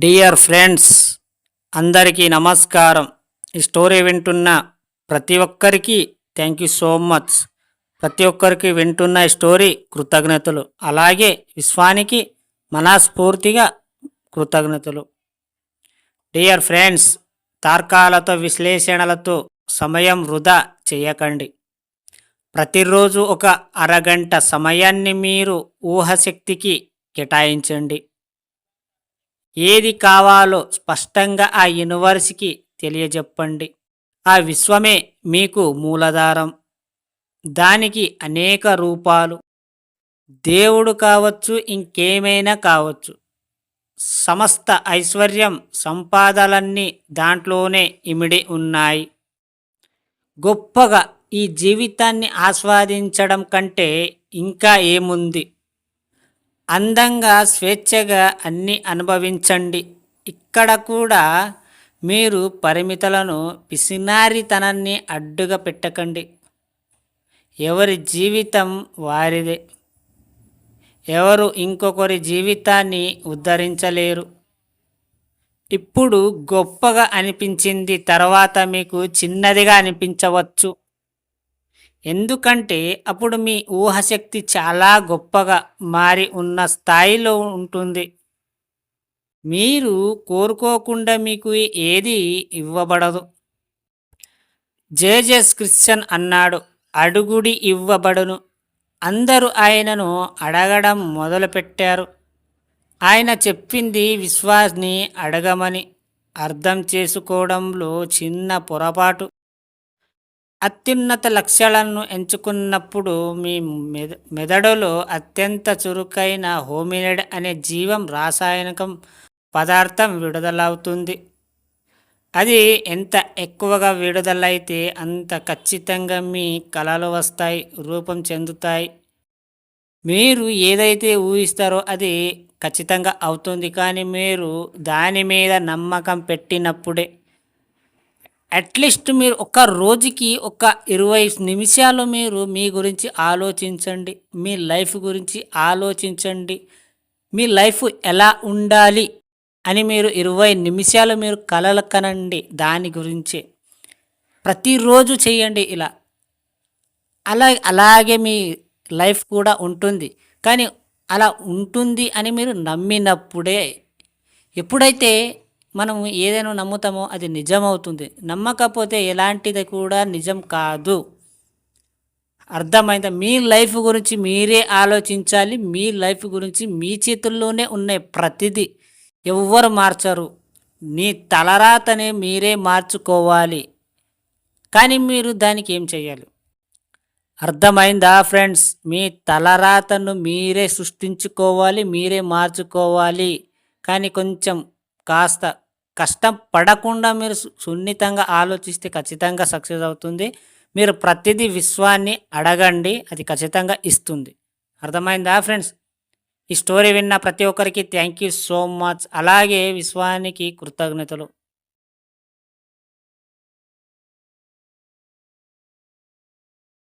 Dear friends, అందరికీ నమస్కారం. ఈ స్టోరీ వింటున్న ప్రతి ఒక్కరికి థ్యాంక్ యూ సో మచ్. ప్రతి ఒక్కరికి వింటున్న ఈ స్టోరీ కృతజ్ఞతలు. అలాగే విశ్వానికి మనస్ఫూర్తిగా కృతజ్ఞతలు. డియర్ ఫ్రెండ్స్, తర్కాలతో విశ్లేషణలతో సమయం వృధా చేయకండి. ప్రతిరోజు ఒక అరగంట సమయాన్ని మీరు ఊహశక్తికి కేటాయించండి. ఏది కావాలో స్పష్టంగా ఆ యూనివర్స్కి తెలియజెప్పండి. ఆ విశ్వమే మీకు మూలాధారం. దానికి అనేక రూపాలు. దేవుడు కావచ్చు, ఇంకేమైనా కావచ్చు. సమస్త ఐశ్వర్యం, సంపాదలన్నీ దాంట్లోనే ఇమిడి ఉన్నాయి. గొప్పగా ఈ జీవితాన్ని ఆస్వాదించడం కంటే ఇంకా ఏముంది? అందంగా స్వేచ్ఛగా అన్నీ అనుభవించండి. ఇక్కడ కూడా మీరు పరిమితులను, పిసినారితనాన్ని అడ్డుగా పెట్టకండి. ఎవరి జీవితం వారిదే. ఎవరు ఇంకొకరి జీవితాన్ని ఉద్ధరించలేరు. ఇప్పుడు గొప్పగా అనిపించింది తర్వాత మీకు చిన్నదిగా అనిపించవచ్చు. ఎందుకంటే అప్పుడు మీ ఊహశక్తి చాలా గొప్పగా మారి ఉన్న స్థాయిలో ఉంటుంది. మీరు కోరుకోకుండా మీకు ఏది ఇవ్వబడదు. జేజస్ క్రిస్టియన్ అన్నాడు, అడుగుడి ఇవ్వబడును. అందరూ ఆయనను అడగడం మొదలుపెట్టారు. ఆయన చెప్పింది విశ్వాస్ని అడగమని. అర్థం చేసుకోవడంలో చిన్న పొరపాటు. అత్యున్నత లక్ష్యాలను ఎంచుకున్నప్పుడు మీ మెదడులో అత్యంత చురుకైన హోమినిడ్ అనే జీవం రాసాయనికం పదార్థం విడుదలవుతుంది. అది ఎంత ఎక్కువగా విడుదలైతే అంత ఖచ్చితంగా మీ కలలు వస్తాయి, రూపం చెందుతాయి. మీరు ఏదైతే ఊహిస్తారో అది ఖచ్చితంగా అవుతుంది. కానీ మీరు దాని మీద నమ్మకం పెట్టినప్పుడే. అట్లీస్ట్ మీరు ఒక రోజుకి ఒక 20 నిమిషాలు మీరు మీ గురించి ఆలోచించండి. మీ లైఫ్ గురించి ఆలోచించండి. మీ లైఫ్ ఎలా ఉండాలి అని మీరు 20 నిమిషాలు మీరు కలలు కనండి. దాని గురించే ప్రతిరోజు చేయండి ఇలా. అలాగే మీ లైఫ్ కూడా ఉంటుంది. కానీ అలా ఉంటుంది అని మీరు నమ్మినప్పుడే, ఎప్పుడైతే మనం ఏదైనా నమ్ముతామో అది నిజమవుతుంది. నమ్మకపోతే ఎలాంటిది కూడా నిజం కాదు. అర్థమైందా? మీ లైఫ్ గురించి మీరే ఆలోచించాలి. మీ లైఫ్ గురించి మీ చేతుల్లోనే ఉన్నాయి ప్రతిదీ. ఎవ్వరు మార్చరు. మీ తలరాతనే మీరే మార్చుకోవాలి. కానీ మీరు దానికి ఏం చేయాలి? అర్థమైందా ఫ్రెండ్స్? మీ తలరాతను మీరే సృష్టించుకోవాలి, మీరే మార్చుకోవాలి. కానీ కొంచెం కాస్త కష్టం పడకుండా మీరు సున్నితంగా ఆలోచిస్తే ఖచ్చితంగా సక్సెస్ అవుతుంది. మీరు ప్రతిదీ విశ్వాన్ని అడగండి, అది ఖచ్చితంగా ఇస్తుంది. అర్థమైందా ఫ్రెండ్స్? ఈ స్టోరీ విన్న ప్రతి ఒక్కరికి థ్యాంక్ యూ సో మచ్. అలాగే విశ్వానికి కృతజ్ఞతలు.